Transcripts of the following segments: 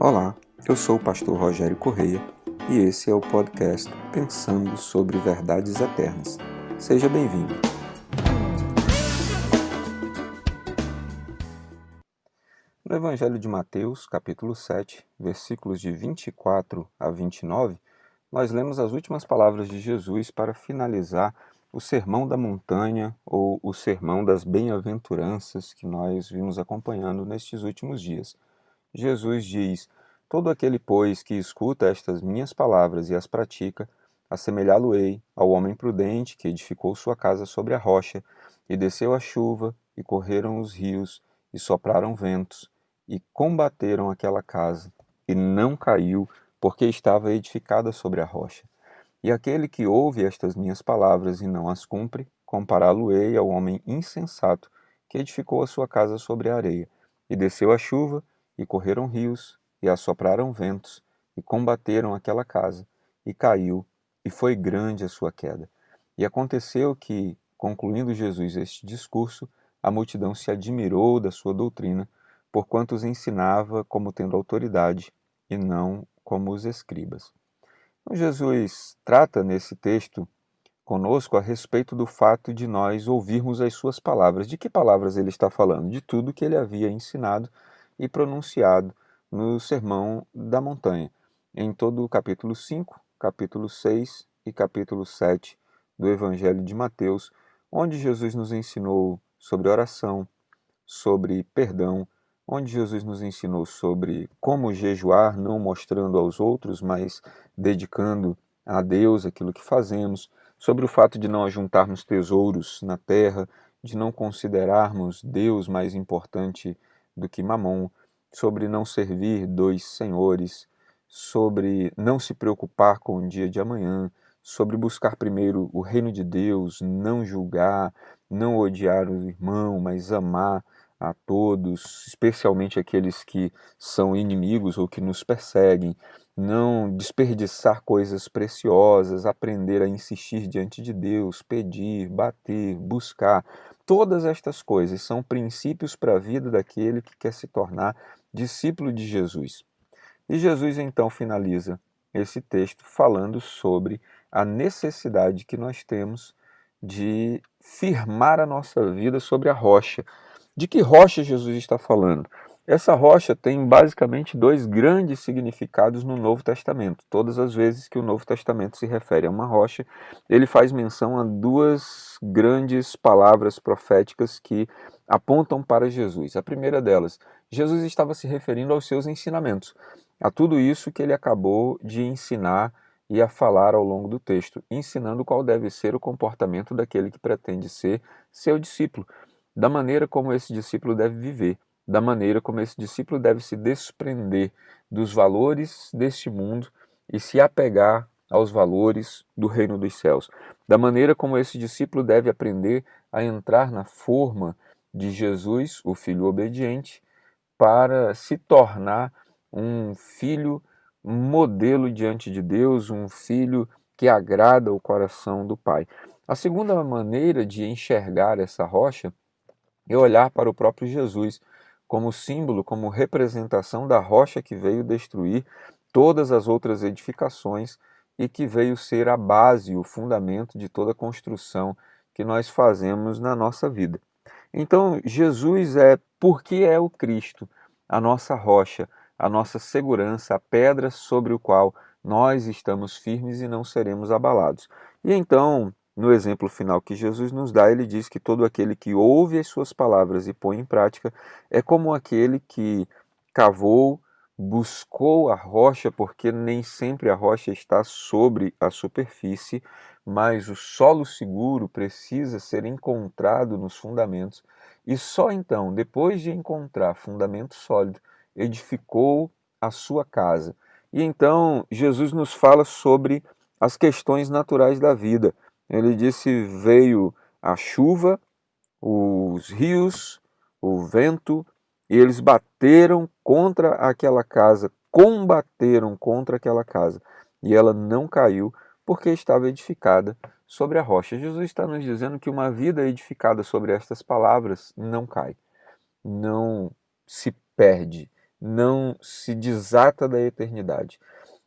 Olá, eu sou o pastor Rogério Correia e esse é o podcast Pensando sobre Verdades Eternas. Seja bem-vindo. No Evangelho de Mateus, capítulo 7, versículos de 24 a 29, nós lemos as últimas palavras de Jesus para finalizar o Sermão da Montanha ou o Sermão das Bem-aventuranças que nós vimos acompanhando nestes últimos dias. Jesus diz: todo aquele, pois, que escuta estas minhas palavras e as pratica, assemelhá-lo-ei ao homem prudente que edificou sua casa sobre a rocha, e desceu a chuva, e correram os rios, e sopraram ventos, e combateram aquela casa, e não caiu, porque estava edificada sobre a rocha. E aquele que ouve estas minhas palavras e não as cumpre, compará-lo-ei ao homem insensato que edificou a sua casa sobre a areia. E desceu a chuva, e correram rios, e assopraram ventos, e combateram aquela casa, e caiu, e foi grande a sua queda. E aconteceu que, concluindo Jesus este discurso, a multidão se admirou da sua doutrina, porquanto os ensinava como tendo autoridade, e não como os escribas. Então, Jesus trata nesse texto conosco a respeito do fato de nós ouvirmos as suas palavras. De que palavras ele está falando? De tudo que ele havia ensinado e pronunciado no Sermão da Montanha, em todo o capítulo 5, capítulo 6 e capítulo 7 do Evangelho de Mateus, onde Jesus nos ensinou sobre oração, sobre perdão, onde Jesus nos ensinou sobre como jejuar, não mostrando aos outros, mas dedicando a Deus aquilo que fazemos, sobre o fato de não ajuntarmos tesouros na terra, de não considerarmos Deus mais importante do que Mamon, sobre não servir dois senhores, sobre não se preocupar com o dia de amanhã, sobre buscar primeiro o reino de Deus, não julgar, não odiar o irmão, mas amar a todos, especialmente aqueles que são inimigos ou que nos perseguem, não desperdiçar coisas preciosas, aprender a insistir diante de Deus, pedir, bater, buscar. Todas estas coisas são princípios para a vida daquele que quer se tornar discípulo de Jesus. E Jesus então finaliza esse texto falando sobre a necessidade que nós temos de firmar a nossa vida sobre a rocha. De que rocha Jesus está falando? Essa rocha tem basicamente dois grandes significados no Novo Testamento. Todas as vezes que o Novo Testamento se refere a uma rocha, ele faz menção a duas grandes palavras proféticas que apontam para Jesus. A primeira delas, Jesus estava se referindo aos seus ensinamentos, a tudo isso que ele acabou de ensinar e a falar ao longo do texto, ensinando qual deve ser o comportamento daquele que pretende ser seu discípulo, da maneira como esse discípulo deve viver, da maneira como esse discípulo deve se desprender dos valores deste mundo e se apegar aos valores do reino dos céus, da maneira como esse discípulo deve aprender a entrar na forma de Jesus, o Filho obediente, para se tornar um filho modelo diante de Deus, um filho que agrada o coração do Pai. A segunda maneira de enxergar essa rocha é olhar para o próprio Jesus como símbolo, como representação da rocha que veio destruir todas as outras edificações e que veio ser a base, o fundamento de toda a construção que nós fazemos na nossa vida. Então, Jesus porque é o Cristo, a nossa rocha, a nossa segurança, a pedra sobre o qual nós estamos firmes e não seremos abalados. E então, no exemplo final que Jesus nos dá, ele diz que todo aquele que ouve as suas palavras e põe em prática é como aquele que cavou, buscou a rocha, porque nem sempre a rocha está sobre a superfície, mas o solo seguro precisa ser encontrado nos fundamentos, e só então, depois de encontrar fundamento sólido, edificou a sua casa. E então Jesus nos fala sobre as questões naturais da vida. Ele disse: veio a chuva, os rios, o vento, e eles bateram contra aquela casa, combateram contra aquela casa, e ela não caiu, porque estava edificada sobre a rocha. Jesus está nos dizendo que uma vida edificada sobre estas palavras não cai, não se perde, não se desata da eternidade.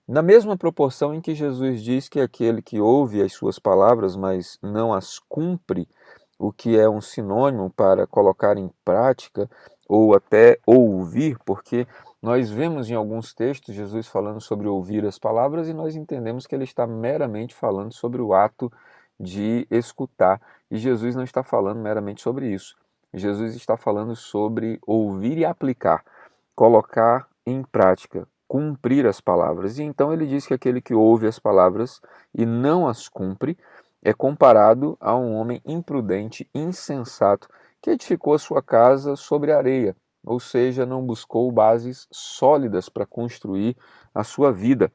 Na mesma proporção em que Jesus diz que aquele que ouve as suas palavras, mas não as cumpre, o que é um sinônimo para colocar em prática ou até ouvir, porque nós vemos em alguns textos Jesus falando sobre ouvir as palavras e nós entendemos que ele está meramente falando sobre o ato de escutar. E Jesus não está falando meramente sobre isso. Jesus está falando sobre ouvir e aplicar, colocar em prática, cumprir as palavras. E então ele diz que aquele que ouve as palavras e não as cumpre é comparado a um homem imprudente, insensato, que edificou a sua casa sobre areia, ou seja, não buscou bases sólidas para construir a sua vida.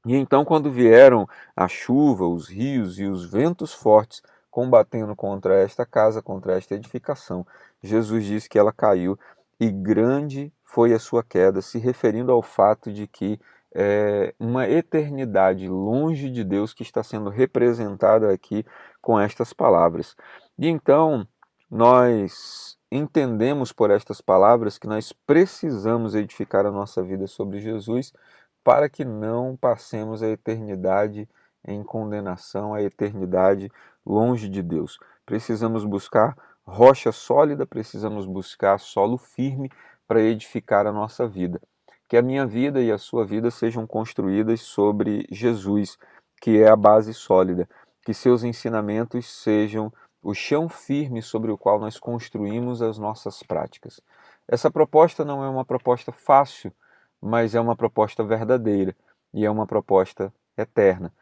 E então, quando vieram a chuva, os rios e os ventos fortes combatendo contra esta casa, contra esta edificação, Jesus diz que ela caiu e grande foi a sua queda, se referindo ao fato de que é uma eternidade longe de Deus que está sendo representada aqui com estas palavras. E então, nós entendemos por estas palavras que nós precisamos edificar a nossa vida sobre Jesus para que não passemos a eternidade em condenação, a eternidade longe de Deus. Precisamos buscar rocha sólida, precisamos buscar solo firme para edificar a nossa vida. Que a minha vida e a sua vida sejam construídas sobre Jesus, que é a base sólida. Que seus ensinamentos sejam o chão firme sobre o qual nós construímos as nossas práticas. Essa proposta não é uma proposta fácil, mas é uma proposta verdadeira e é uma proposta eterna.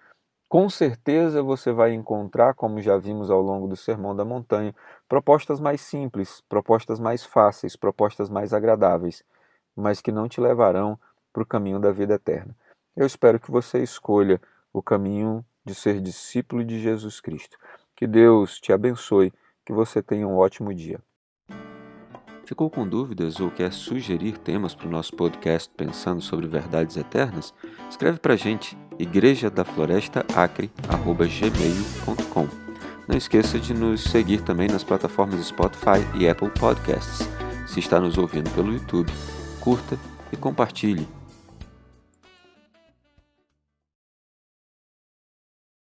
Com certeza você vai encontrar, como já vimos ao longo do Sermão da Montanha, propostas mais simples, propostas mais fáceis, propostas mais agradáveis, mas que não te levarão para o caminho da vida eterna. Eu espero que você escolha o caminho de ser discípulo de Jesus Cristo. Que Deus te abençoe, que você tenha um ótimo dia. Ficou com dúvidas ou quer sugerir temas para o nosso podcast Pensando sobre Verdades Eternas? Escreve para a gente, igrejadaflorestaacre@gmail.com. Não esqueça de nos seguir também nas plataformas Spotify e Apple Podcasts. Se está nos ouvindo pelo YouTube, curta e compartilhe.